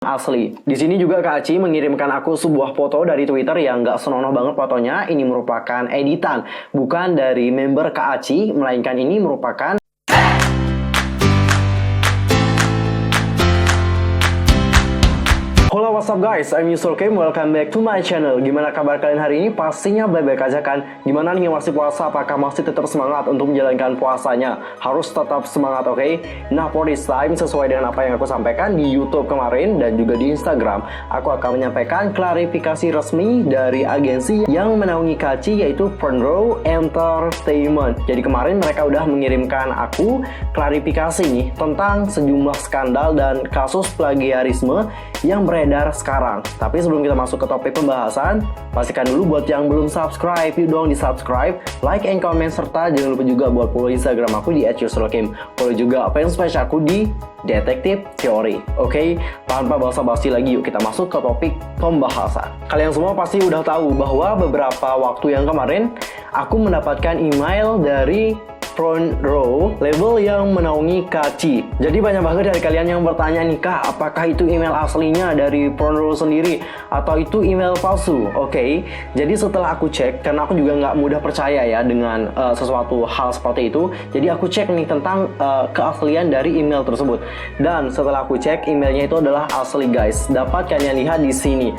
asli. Di sini juga Kak Aci mengirimkan aku sebuah foto dari Twitter yang nggak senonoh banget fotonya. Ini merupakan editan, bukan dari member Kak Aci, melainkan ini merupakan Halo, what's up guys, I'm Yusuf Kim, welcome back to my channel. Gimana kabar kalian hari ini? Pastinya baik-baik aja kan? Gimana nih masih puasa? Apakah masih tetap semangat untuk menjalankan puasanya? Harus tetap semangat, oke? Nah, for this time, sesuai dengan apa yang aku sampaikan di YouTube kemarin dan juga di Instagram, aku akan menyampaikan klarifikasi resmi dari agensi yang menaungi Kaci, yaitu Front Row Entertainment. Jadi kemarin mereka udah mengirimkan aku klarifikasi nih tentang sejumlah skandal dan kasus plagiarisme yang beredar sekarang. Tapi sebelum kita masuk ke topik pembahasan, pastikan dulu buat yang belum subscribe, yuk dong di subscribe, like and comment, serta jangan lupa juga buat follow Instagram aku di @yusrulkim. Follow juga fanpage aku di Detektif Teori. Oke, tanpa basa-basi lagi, yuk kita masuk ke topik pembahasan. Kalian semua pasti udah tahu bahwa beberapa waktu yang kemarin aku mendapatkan email dari Front Row, label yang menaungi Kaci. Jadi banyak banget dari kalian yang bertanya nih, Kak, apakah itu email aslinya dari Front Row sendiri atau itu email palsu? Oke, jadi setelah aku cek, karena aku juga nggak mudah percaya ya dengan sesuatu hal seperti itu, jadi aku cek nih tentang keaslian dari email tersebut. Dan setelah aku cek, emailnya itu adalah asli guys. Dapat kalian lihat di sini.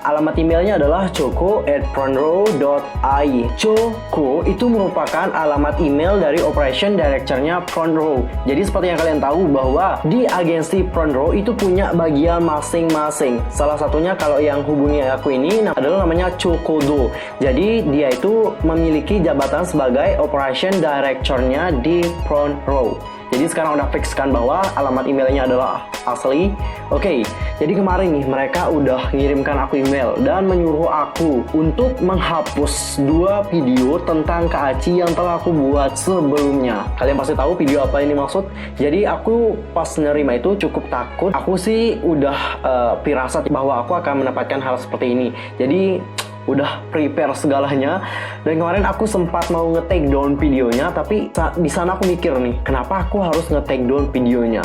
Alamat emailnya adalah choco@frontrow.ai. Choco itu merupakan alamat email dari Operation Director-nya Front Row. Jadi seperti yang kalian tahu bahwa di agensi Front Row itu punya bagian masing-masing. Salah satunya kalau yang hubungi aku ini adalah namanya Chocodo. Jadi dia itu memiliki jabatan sebagai Operation Director-nya di Front Row. Jadi sekarang udah fixkan bahwa alamat emailnya adalah asli. Oke, jadi kemarin nih mereka udah ngirimkan aku email dan menyuruh aku untuk menghapus 2 video tentang Kak Aci yang telah aku buat sebelumnya. Kalian pasti tahu video apa ini maksud. Jadi aku pas nerima itu cukup takut. Aku sih udah firasat bahwa aku akan mendapatkan hal seperti ini. Jadi udah prepare segalanya, dan kemarin aku sempat mau nge-take down videonya, tapi di sana aku mikir nih, kenapa aku harus nge-take down videonya?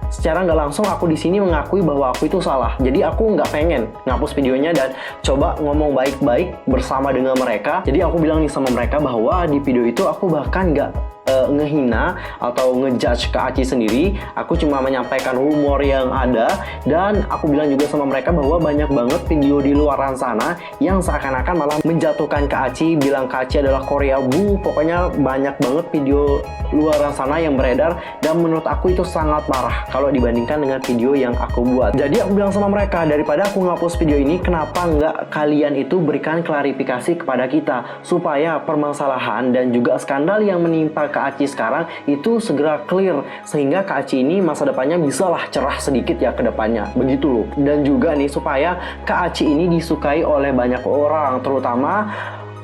Secara nggak langsung aku di sini mengakui bahwa aku itu salah. Jadi aku nggak pengen ngapus videonya dan coba ngomong baik-baik bersama dengan mereka. Jadi aku bilang nih sama mereka bahwa di video itu aku bahkan nggak ngehina atau ngejudge Kak Aci sendiri. Aku cuma menyampaikan rumor yang ada, dan aku bilang juga sama mereka bahwa banyak banget video di luaran sana yang seakan-akan malah menjatuhkan Kak Aci, bilang Kak Aci adalah Korea Bu. Pokoknya banyak banget video luaran sana yang beredar, dan menurut aku itu sangat parah kalau dibandingkan dengan video yang aku buat. Jadi aku bilang sama mereka, daripada aku ngapus video ini, kenapa nggak kalian itu berikan klarifikasi kepada kita supaya permasalahan dan juga skandal yang menimpa Kak Aci sekarang itu segera clear, sehingga Kak Aci ini masa depannya bisalah cerah sedikit ya ke depannya, begitu loh. Dan juga nih supaya Kak Aci ini disukai oleh banyak orang, terutama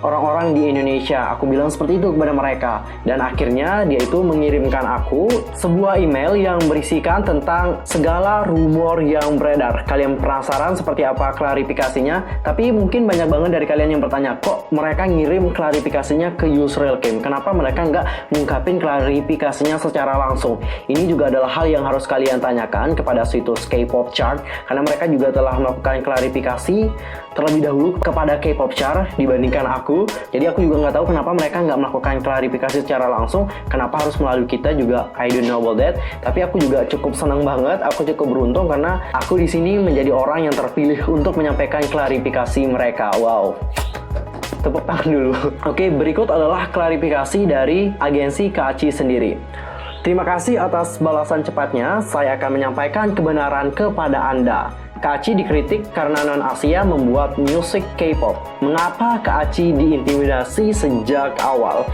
orang-orang di Indonesia. Aku bilang seperti itu kepada mereka, dan akhirnya dia itu mengirimkan aku sebuah email yang berisikan tentang segala rumor yang beredar. Kalian penasaran seperti apa klarifikasinya? Tapi mungkin banyak banget dari kalian yang bertanya, kok mereka ngirim klarifikasinya ke Yusril Kim? Kenapa mereka nggak mengungkapin klarifikasinya secara langsung? Ini juga adalah hal yang harus kalian tanyakan kepada situs K-pop chart, karena mereka juga telah melakukan klarifikasi terlebih dahulu kepada K-pop chart dibandingkan aku. Jadi aku juga nggak tahu kenapa mereka nggak melakukan klarifikasi secara langsung, kenapa harus melalui kita juga. I don't know about that. Tapi aku juga cukup senang banget, aku cukup beruntung karena aku di sini menjadi orang yang terpilih untuk menyampaikan klarifikasi mereka. Wow, tepuk tangan dulu. Oke, berikut adalah klarifikasi dari agensi Kak Aci sendiri. Terima kasih atas balasan cepatnya. Saya akan menyampaikan kebenaran kepada Anda. Kak Aci dikritik karena non-Asia membuat musik K-pop. Mengapa Kak Aci diintimidasi sejak awal?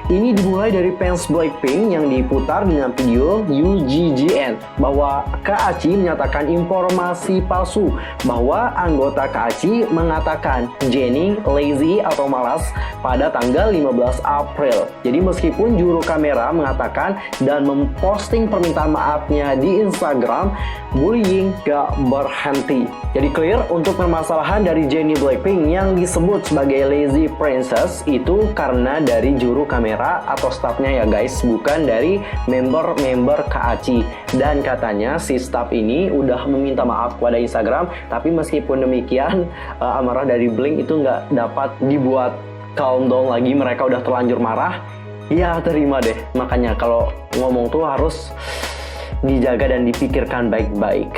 Ini dimulai dari fans Blackpink yang diputar dengan video UGGN bahwa Kak Aci menyatakan informasi palsu bahwa anggota Kak Aci mengatakan Jennie lazy atau malas pada tanggal 15 April. Jadi meskipun juru kamera mengatakan dan memposting permintaan maafnya di Instagram, bullying gak berhenti. Jadi clear untuk permasalahan dari Jennie Blackpink yang disebut sebagai lazy princess itu karena dari juru kamera. kamera atau staffnya ya guys, bukan dari member-member KACI. Dan katanya si staff ini udah meminta maaf kepada Instagram, tapi meskipun demikian amarah dari Blink itu nggak dapat dibuat calm down lagi. Mereka udah terlanjur marah. Ya terima deh, makanya kalau ngomong tuh harus dijaga dan dipikirkan baik-baik.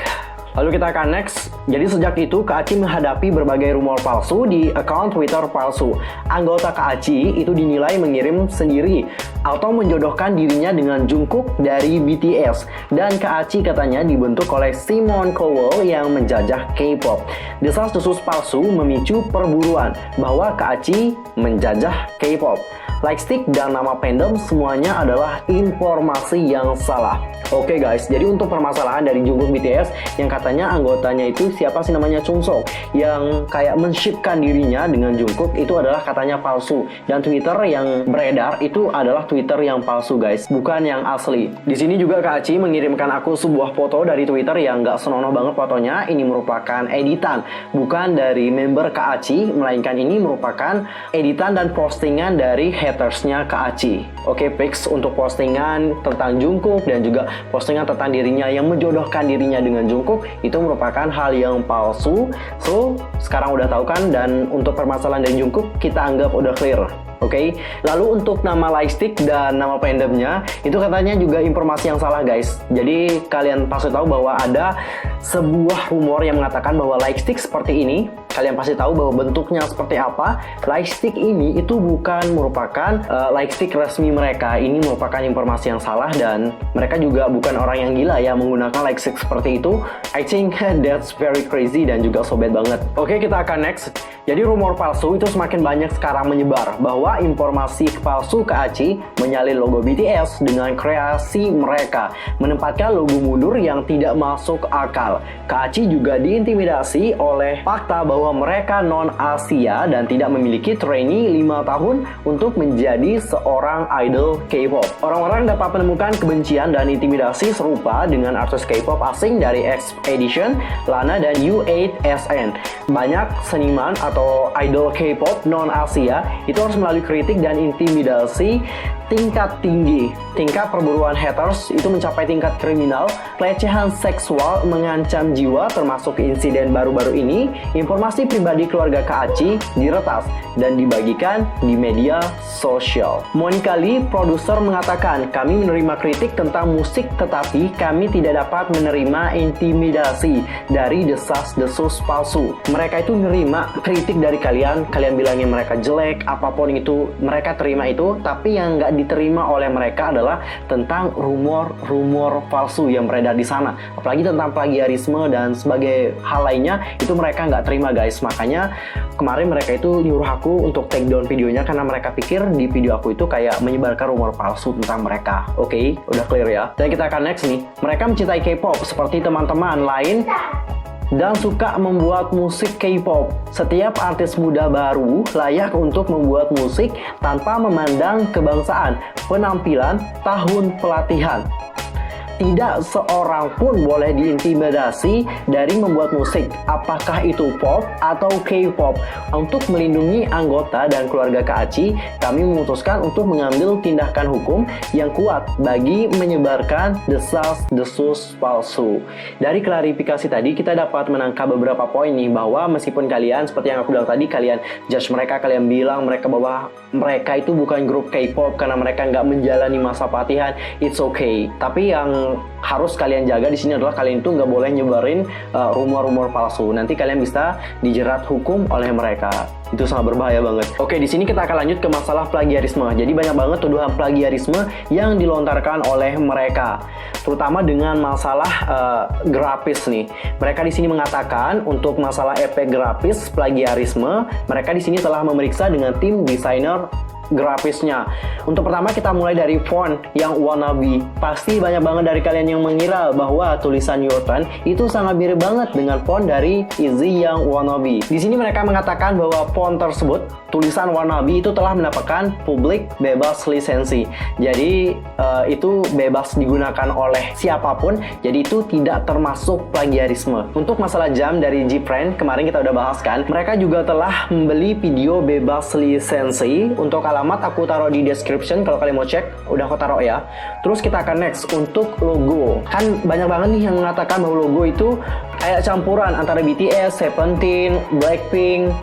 Lalu kita akan next. Jadi sejak itu KACI menghadapi berbagai rumor palsu di akun Twitter palsu. Anggota KACI itu dinilai mengirim sendiri atau menjodohkan dirinya dengan Jungkook dari BTS. Dan KACI katanya dibentuk oleh Simon Cowell yang menjajah K-pop. Desas-desus palsu memicu perburuan bahwa KACI menjajah K-pop. Lightstick dan nama fandom semuanya adalah informasi yang salah. Oke guys, jadi untuk permasalahan dari Jungkook BTS yang katanya anggotanya itu siapa sih namanya Chungsok yang kayak men-shipkan dirinya dengan Jungkook itu adalah katanya palsu. Dan Twitter yang beredar itu adalah Twitter yang palsu guys, bukan yang asli. Di sini juga KACI mengirimkan aku sebuah foto dari Twitter yang nggak senonoh banget fotonya. Ini merupakan editan, bukan dari member KACI, melainkan ini merupakan editan dan postingan dari hatersnya KACI. Oke, fix untuk postingan tentang Jungkook dan juga postingan tentang dirinya yang menjodohkan dirinya dengan Jungkook itu merupakan hal yang palsu. So, sekarang udah tahu kan, dan untuk permasalahan dari Jungkook kita anggap udah clear. Oke, lalu untuk nama Lightstick dan nama fandomnya itu katanya juga informasi yang salah guys. Jadi kalian pasti tahu bahwa ada sebuah rumor yang mengatakan bahwa Lightstick seperti ini. Kalian pasti tahu bahwa bentuknya seperti apa. Lightstick ini itu bukan merupakan Lightstick resmi mereka. Ini merupakan informasi yang salah dan mereka juga bukan orang yang gila ya menggunakan Lightstick seperti itu. I think that's very crazy dan juga sobet banget. Oke, kita akan next. Jadi rumor palsu itu semakin banyak sekarang menyebar bahwa informasi palsu KACI menyalin logo BTS dengan kreasi mereka, menempatkan logo mundur yang tidak masuk akal. KACI juga diintimidasi oleh fakta bahwa mereka non-Asia dan tidak memiliki trainee 5 tahun untuk menjadi seorang idol K-pop. Orang-orang dapat menemukan kebencian dan intimidasi serupa dengan artis K-pop asing dari X Edition, Lana, dan U8SN. Banyak seniman atau idol K-pop non-Asia itu harus melalui kritik dan intimidasi tingkat tinggi. Tingkat perburuan haters itu mencapai tingkat kriminal. Pelecehan seksual mengancam jiwa, termasuk insiden baru-baru ini. Informasi pribadi keluarga KACI diretas dan dibagikan di media sosial. Monica Lee, produser, mengatakan, kami menerima kritik tentang musik tetapi kami tidak dapat menerima intimidasi dari desas-desus palsu. Mereka itu menerima kritik dari kalian bilangin mereka jelek, apapun itu mereka terima itu, tapi yang nggak diterima oleh mereka adalah tentang rumor palsu yang beredar di sana. Apalagi tentang plagiarisme dan sebagai hal lainnya itu mereka nggak terima guys. Makanya kemarin mereka itu nyuruh aku untuk take down videonya karena mereka pikir di video aku itu kayak menyebarkan rumor palsu tentang mereka. Oke, udah clear ya. Dan kita akan next nih. Mereka mencintai K-pop seperti teman-teman lain dan suka membuat musik K-pop. Setiap artis muda baru layak untuk membuat musik tanpa memandang kebangsaan, penampilan, tahun pelatihan. Tidak seorang pun boleh diintimidasi dari membuat musik, apakah itu pop atau K-pop. Untuk melindungi anggota dan keluarga KACI, kami memutuskan untuk mengambil tindakan hukum yang kuat bagi menyebarkan desas-desus palsu. Dari klarifikasi tadi, kita dapat menangkap beberapa poin nih, bahwa meskipun kalian, seperti yang aku bilang tadi, kalian judge mereka, kalian bilang mereka bahwa mereka itu bukan grup K-pop karena mereka nggak menjalani masa pelatihan, it's okay. Tapi yang harus kalian jaga di sini adalah kalian itu nggak boleh nyebarin rumor-rumor palsu. Nanti kalian bisa dijerat hukum oleh mereka. Itu sangat berbahaya banget. Oke, di sini kita akan lanjut ke masalah plagiarisme. Jadi banyak banget tuduhan plagiarisme yang dilontarkan oleh mereka, terutama dengan masalah grafis nih. Mereka di sini mengatakan untuk masalah efek grafis plagiarisme, mereka di sini telah memeriksa dengan tim desainer grafisnya. Untuk pertama kita mulai dari font yang wannabe. Pasti banyak banget dari kalian yang mengira bahwa tulisan Your Turn itu sangat mirip banget dengan font dari ITZY yang wannabe. Di sini mereka mengatakan bahwa font tersebut, tulisan wannabe itu telah mendapatkan publik bebas lisensi. Jadi itu bebas digunakan oleh siapapun. Jadi itu tidak termasuk plagiarisme. Untuk masalah jam dari Gfriend, kemarin kita udah bahas kan. Mereka juga telah membeli video bebas lisensi untuk alat alamat aku taruh di description kalau kalian mau cek, udah aku taruh ya. Terus kita akan next untuk logo. Kan banyak banget nih yang mengatakan bahwa logo itu kayak campuran antara BTS, Seventeen, Blackpink,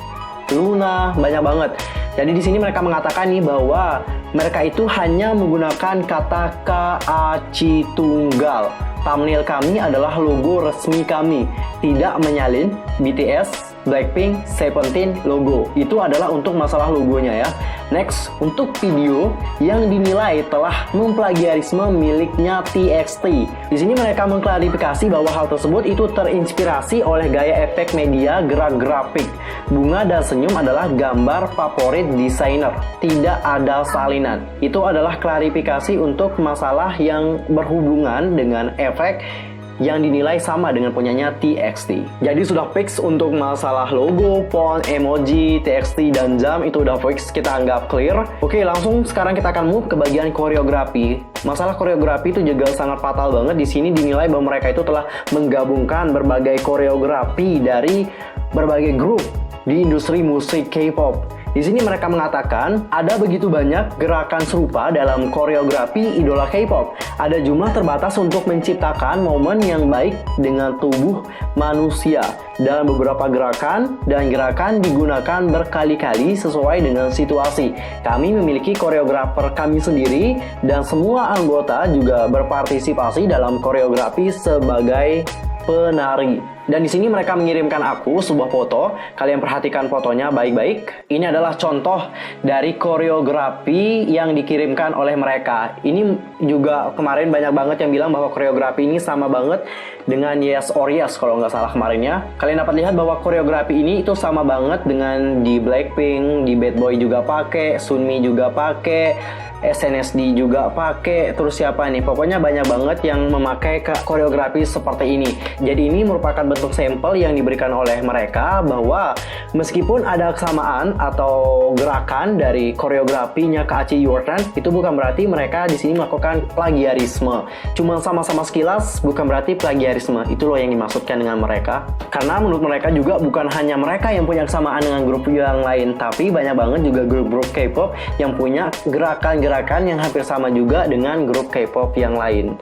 Luna, banyak banget. Jadi di sini mereka mengatakan nih bahwa mereka itu hanya menggunakan kata KACI tunggal. Thumbnail kami adalah logo resmi kami, tidak menyalin BTS, Blackpink, Seventeen logo. Itu adalah untuk masalah logonya ya. Next, untuk video yang dinilai telah memplagiarisme miliknya TXT. Di sini mereka mengklarifikasi bahwa hal tersebut itu terinspirasi oleh gaya efek media gerak grafik. Bunga dan senyum adalah gambar favorit desainer. Tidak ada salinan. Itu adalah klarifikasi untuk masalah yang berhubungan dengan efek yang dinilai sama dengan punyanya TXT. Jadi sudah fix untuk masalah logo, font, emoji, TXT, dan jam itu udah fix, kita anggap clear. Oke, langsung sekarang kita akan move ke bagian koreografi. Masalah koreografi itu juga sangat fatal banget. Di sini dinilai bahwa mereka itu telah menggabungkan berbagai koreografi dari berbagai grup di industri musik K-pop. Di sini mereka mengatakan ada begitu banyak gerakan serupa dalam koreografi idola K-pop. Ada jumlah terbatas untuk menciptakan momen yang baik dengan tubuh manusia. Dalam beberapa gerakan dan gerakan digunakan berkali-kali sesuai dengan situasi. Kami memiliki koreografer kami sendiri dan semua anggota juga berpartisipasi dalam koreografi sebagai penari. Dan di sini mereka mengirimkan aku sebuah foto. Kalian perhatikan fotonya baik-baik. Ini adalah contoh dari koreografi yang dikirimkan oleh mereka. Ini juga kemarin banyak banget yang bilang bahwa koreografi ini sama banget dengan Yes or Yes kalau nggak salah kemarinnya. Kalian dapat lihat bahwa koreografi ini itu sama banget dengan di Blackpink, di Bad Boy juga pakai, Sunmi juga pakai, SNSD juga pakai, terus siapa nih? Pokoknya banyak banget yang memakai koreografi seperti ini. Jadi ini merupakan bentuk sampel yang diberikan oleh mereka bahwa meskipun ada kesamaan atau gerakan dari koreografinya KACI Your Trend, itu bukan berarti mereka di sini melakukan plagiarisme. Cuma sama-sama sekilas bukan berarti plagiarisme. Itu loh yang dimaksudkan dengan mereka. Karena menurut mereka juga bukan hanya mereka yang punya kesamaan dengan grup yang lain, tapi banyak banget juga grup-grup K-pop yang punya gerakan yang hampir sama juga dengan grup K-pop yang lain.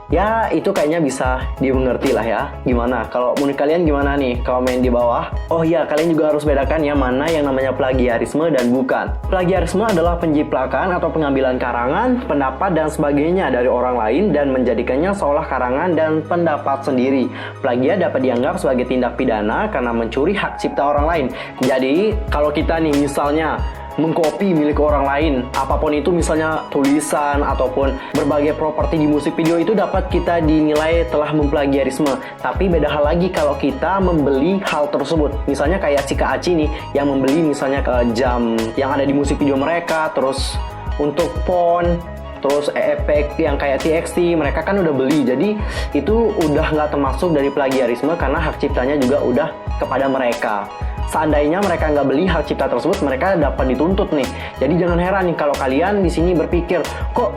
Ya, itu kayaknya bisa dimengerti lah ya. Gimana? Kalau menurut kalian gimana nih? Komen di bawah. Oh iya, kalian juga harus bedakan ya mana yang namanya plagiarisme dan bukan. Plagiarisme adalah penjiplakan atau pengambilan karangan, pendapat, dan sebagainya dari orang lain dan menjadikannya seolah karangan dan pendapat sendiri. Plagiat dapat dianggap sebagai tindak pidana karena mencuri hak cipta orang lain. Jadi, kalau kita nih misalnya mengcopy milik orang lain, apapun itu, misalnya tulisan ataupun berbagai properti di musik video, itu dapat kita dinilai telah memplagiarisme. Tapi beda hal lagi kalau kita membeli hal tersebut. Misalnya kayak si KACI nih yang membeli misalnya jam yang ada di musik video mereka, terus untuk font, terus efek yang kayak TXT mereka kan udah beli. Jadi itu udah nggak termasuk dari plagiarisme karena hak ciptanya juga udah kepada mereka. Seandainya mereka nggak beli hak cipta tersebut, mereka dapat dituntut nih. Jadi jangan heran nih kalau kalian di sini berpikir, kok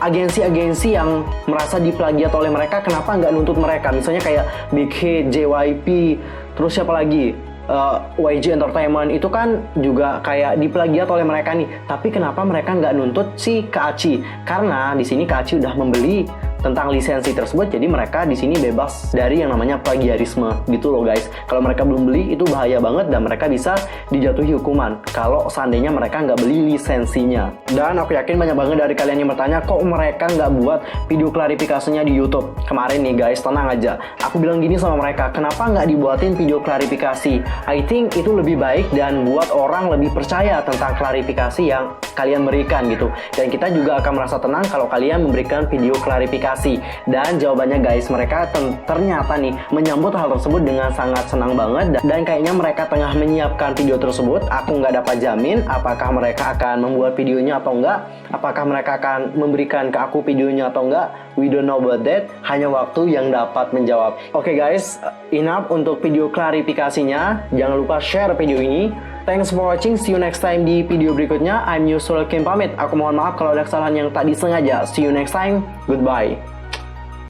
agensi-agensi yang merasa diplagiat oleh mereka, kenapa nggak nuntut mereka? Misalnya kayak Big Hit, JYP, terus siapa lagi? YG Entertainment, itu kan juga kayak diplagiat oleh mereka nih. Tapi kenapa mereka nggak nuntut si KACI? Karena di sini KACI udah membeli tentang lisensi tersebut, jadi mereka di sini bebas dari yang namanya plagiarisme gitu loh guys. Kalau mereka belum beli itu bahaya banget dan mereka bisa dijatuhi hukuman kalau seandainya mereka nggak beli lisensinya. Dan aku yakin banyak banget dari kalian yang bertanya, kok mereka nggak buat video klarifikasinya di YouTube? Kemarin nih guys, tenang aja, aku bilang gini sama mereka, kenapa nggak dibuatin video klarifikasi? I think itu lebih baik dan buat orang lebih percaya tentang klarifikasi yang kalian berikan gitu. Dan kita juga akan merasa tenang kalau kalian memberikan video klarifikasi. Dan jawabannya guys, mereka ternyata nih menyambut hal tersebut dengan sangat senang banget. Dan kayaknya mereka tengah menyiapkan video tersebut. Aku nggak dapat jamin apakah mereka akan membuat videonya atau enggak, apakah mereka akan memberikan ke aku videonya atau enggak. We don't know about that. Hanya waktu yang dapat menjawab. Oke guys, enough untuk video klarifikasinya. Jangan lupa share video ini. Thanks for watching, see you next time di video berikutnya. I'm Yusrul Kim pamit. Aku mohon maaf kalau ada kesalahan yang tak disengaja. See you next time, goodbye.